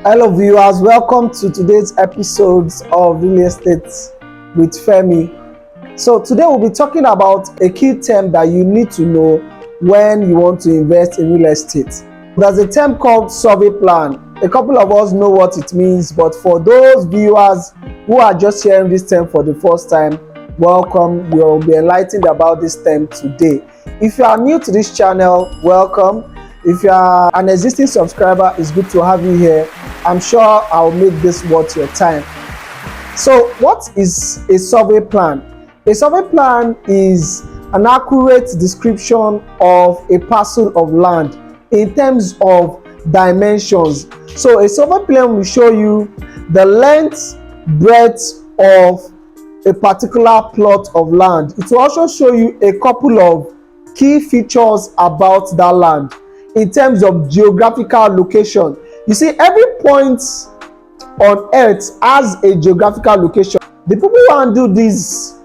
Hello viewers, welcome to today's episodes of Real Estate with Femi. So today we'll be talking about a key term that you need to know when you want to invest in real estate. There's a term called survey plan. A couple of us know what it means, but for those viewers who are just hearing this term for the first time, welcome. We'll be enlightened about this term today. If you are new to this channel, welcome. If you are an existing subscriber, it's good to have you here. I'm sure I'll make this worth your time. So what is a survey plan? A survey plan is an accurate description of a parcel of land in terms of dimensions. So a survey plan will show you the length, breadth of a particular plot of land. It will also show you a couple of key features about that land in terms of geographical location. You see, every point on earth has a geographical location. The people who handle these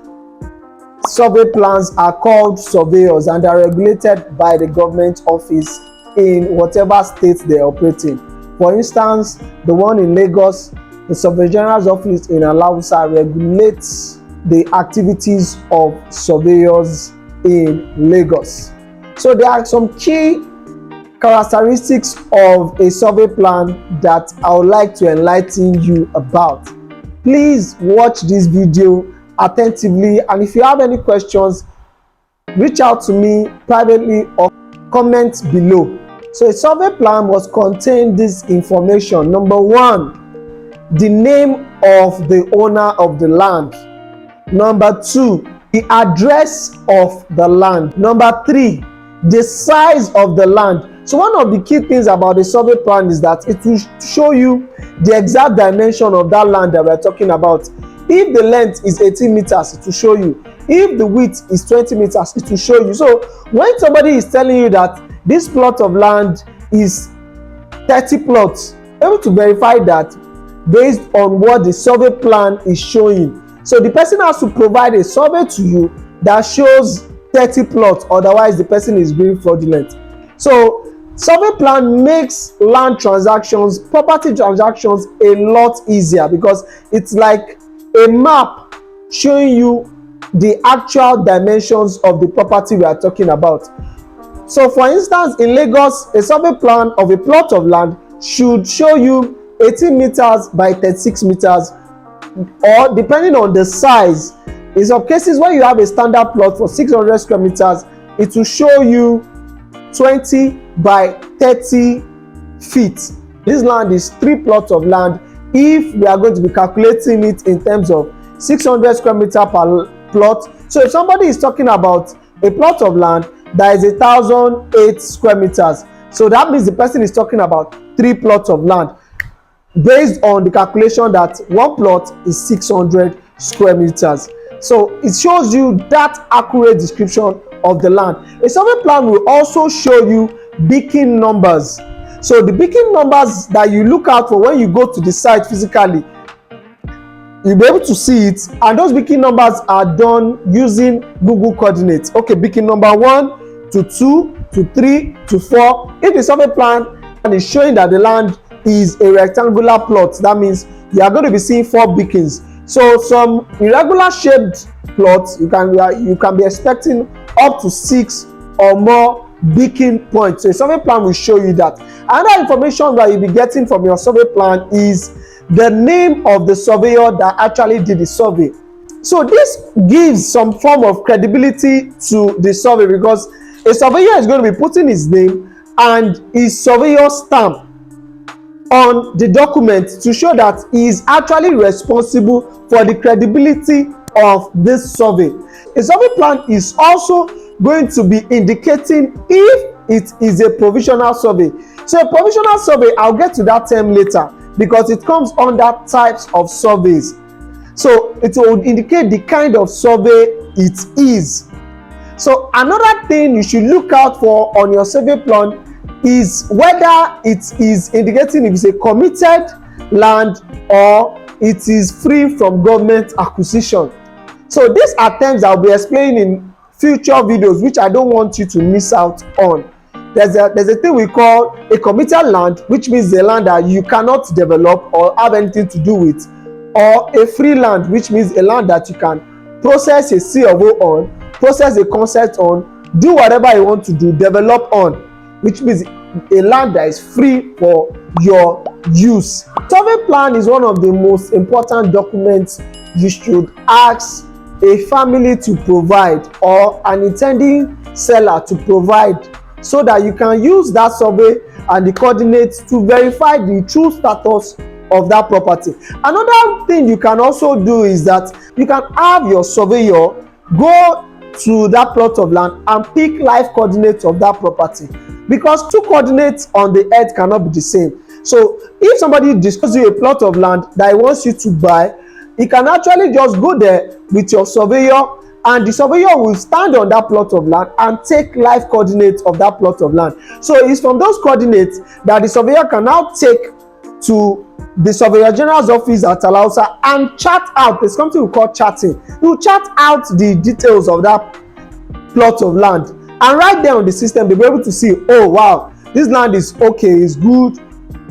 survey plans are called surveyors, and they are regulated by the government office in whatever state they operate in. For instance, the one in Lagos, the Surveyor General's office in Alausa regulates the activities of surveyors in Lagos. So there are some key characteristics of a survey plan that I would like to enlighten you about. Please watch this video attentively, and if you have any questions, reach out to me privately or comment below. So a survey plan must contain this information. Number one, the name of the owner of the land. Number two, the address of the land. Number three, the size of the land. So one of the key things about the survey plan is that it will show you the exact dimension of that land that we're talking about. If the length is 18 meters, it will show you. If the width is 20 meters, it will show you. So when somebody is telling you that this plot of land is 30 plots, able to verify that based on what the survey plan is showing. So the person has to provide a survey to you that shows 30 plots, otherwise the person is being fraudulent. So survey plan makes land transactions, property transactions a lot easier, because it's like a map showing you the actual dimensions of the property we are talking about. So for instance, in Lagos, a survey plan of a plot of land should show you 18 meters by 36 meters, or depending on the size. In some cases where you have a standard plot for 600 square meters, it will show you 20 by 30 feet. This land is 3 plots of land. If we are going to be calculating it in terms of 600 square meter per plot, so if somebody is talking about a plot of land that is 1,008 square meters, so that means the person is talking about 3 plots of land based on the calculation that one plot is 600 square meters. So it shows you that accurate description of the land. A survey plan will also show you beacon numbers. So the beacon numbers that you look out for when you go to the site physically, you'll be able to see it, and those beacon numbers are done using Google coordinates. Okay, beacon number 1 to 2 to 3 to 4. If the survey plan is showing that the land is a rectangular plot, that means you are going to be seeing 4 beacons. So some irregular shaped plots, you can be expecting up to 6 or more beacon points. So a survey plan will show you that. Another information that you'll be getting from your survey plan is the name of the surveyor that actually did the survey. So this gives some form of credibility to the survey, because a surveyor is going to be putting his name and his surveyor stamp on the document to show that he is actually responsible for the credibility of this survey. A survey plan is also going to be indicating if it is a provisional survey. So a provisional survey, I'll get to that term later, because it comes under types of surveys. So it will indicate the kind of survey it is. So another thing you should look out for on your survey plan is whether it is indicating if it's a committed land or it is free from government acquisition. So these are terms I'll be explaining in future videos, which I don't want you to miss out on. there's a thing we call a committed land, which means the land that you cannot develop or have anything to do with, or a free land, which means a land that you can process a C of O on, process a consent on, do whatever you want to do, develop on, which means a land that is free for your use. Survey plan is one of the most important documents you should ask a family to provide or an intending seller to provide, so that you can use that survey and the coordinates to verify the true status of that property. Another thing you can also do is that you can have your surveyor go to that plot of land and pick live coordinates of that property, because two coordinates on the earth cannot be the same. So if somebody discloses you a plot of land that he wants you to buy, you can actually just go there with your surveyor, and the surveyor will stand on that plot of land and take live coordinates of that plot of land. So it's from those coordinates that the surveyor can now take to the Surveyor General's office at Alausa and chart out. There's something we call charting. You chart out the details of that plot of land, and right there on the system they'll be able to see, oh wow, this land is okay, it's good,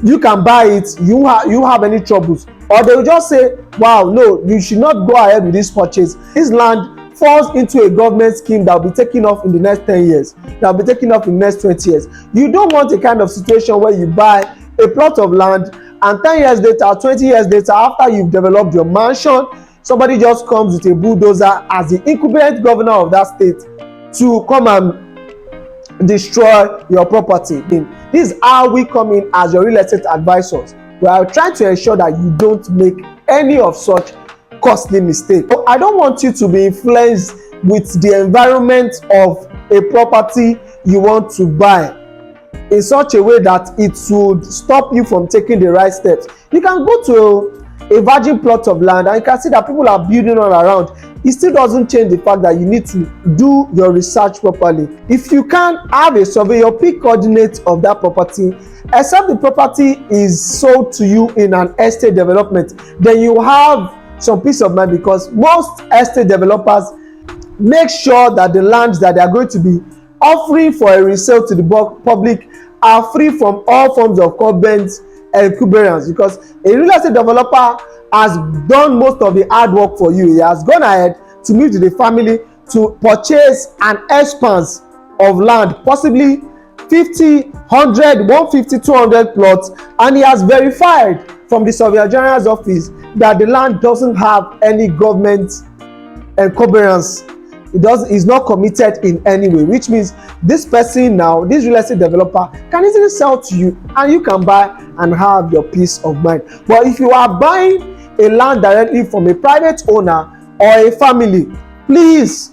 you can buy it, you have any troubles. Or they will just say, wow, no, you should not go ahead with this purchase. This land falls into a government scheme that will be taken off in the next 10 years, that will be taken off in the next 20 years. You don't want a kind of situation where you buy a plot of land and 10 years later, 20 years later, after you've developed your mansion, somebody just comes with a bulldozer as the incumbent governor of that state to come and destroy your property. This is how we come in as your real estate advisors. We are trying to ensure that you don't make any of such costly mistakes. So I don't want you to be influenced with the environment of a property you want to buy in such a way that it would stop you from taking the right steps. You can go to a virgin plot of land and you can see that people are building all around. It still doesn't change the fact that you need to do your research properly. If you can have a surveyor pick coordinates of that property, except the property is sold to you in an estate development, then you have some peace of mind, because most estate developers make sure that the lands that they are going to be offering for a resale to the public are free from all forms of covenants and encumbrance, because a real estate developer has done most of the hard work for you. He has gone ahead to meet with the family to purchase an expanse of land, possibly 50, 100, 150, 200 plots, and he has verified from the Surveyor General's office that the land doesn't have any government encumbrance. Is not committed in any way, which means this person now, this real estate developer, can easily sell to you and you can buy and have your peace of mind. But if you are buying a land directly from a private owner or a family, please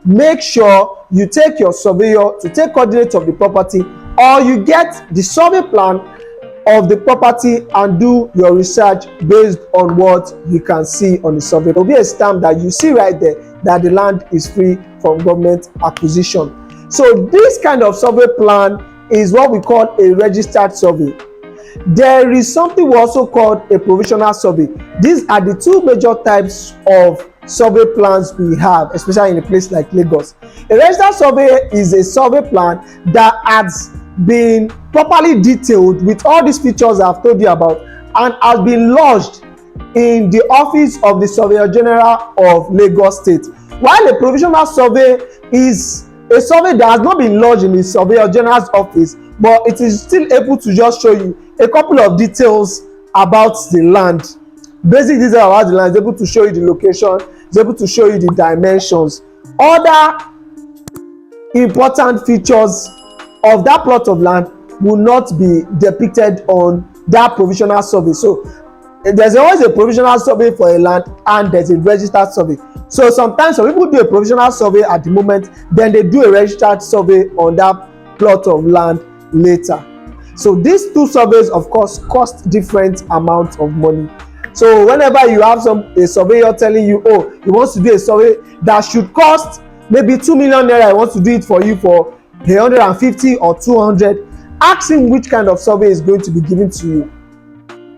make sure you take your surveyor to take coordinates of the property, or you get the survey plan of the property and do your research based on what you can see on the survey. There will be a stamp that you see right there that the land is free from government acquisition. So this kind of survey plan is what we call a registered survey. There is something we also call a provisional survey. These are the two major types of survey plans we have, especially in a place like Lagos. A registered survey is a survey plan that has been properly detailed with all these features I've told you about and has been lodged in the office of the Surveyor General of Lagos State. While a provisional survey is a survey that has not been lodged in the Surveyor General's office, but it is still able to just show you a couple of details about the land. Basic details about the land, is able to show you the location, is able to show you the dimensions. Other important features of that plot of land will not be depicted on that provisional survey. So there's always a provisional survey for a land and there's a registered survey. So sometimes some people do a provisional survey at the moment, then they do a registered survey on that plot of land later. So these two surveys of course cost different amounts of money. So whenever you have a surveyor telling you, oh, he wants to do a survey that should cost maybe 2 million naira, he wants to do it for you for 150 or 200, ask him which kind of survey is going to be given to you.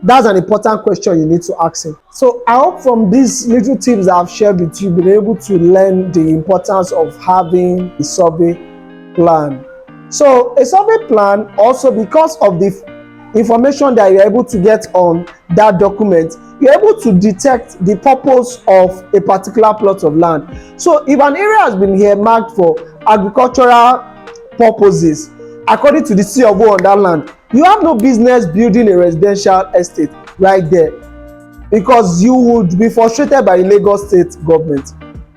That's an important question you need to ask him. So I hope from these little tips I've shared with you, you've been able to learn the importance of having a survey plan. So a survey plan also, because of the information that you're able to get on that document, you're able to detect the purpose of a particular plot of land. So if an area has been earmarked for agricultural purposes, according to the CFO on that land, you have no business building a residential estate right there, because you would be frustrated by the Lagos state government.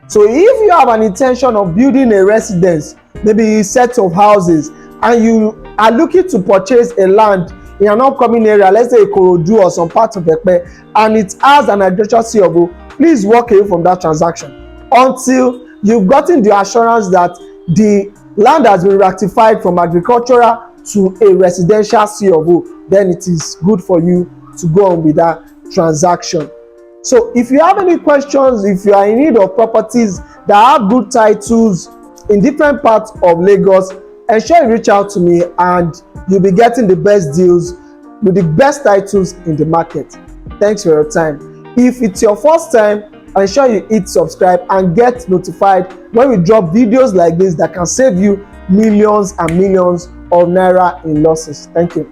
So if you have an intention of building a residence, maybe a set of houses, and you are looking to purchase a land in an upcoming area, let's say Ikorodu or some part of Epe, and it has an agricultural CFO, please walk away from that transaction until you've gotten the assurance that the land has been rectified from agricultural to a residential CFO. Then it is good for you to go on with that transaction. So if you have any questions, if you are in need of properties that have good titles in different parts of Lagos, ensure you reach out to me and you'll be getting the best deals with the best titles in the market. Thanks for your time. If it's your first time, ensure you hit subscribe and get notified when we drop videos like this that can save you millions and millions of naira in losses. Thank you.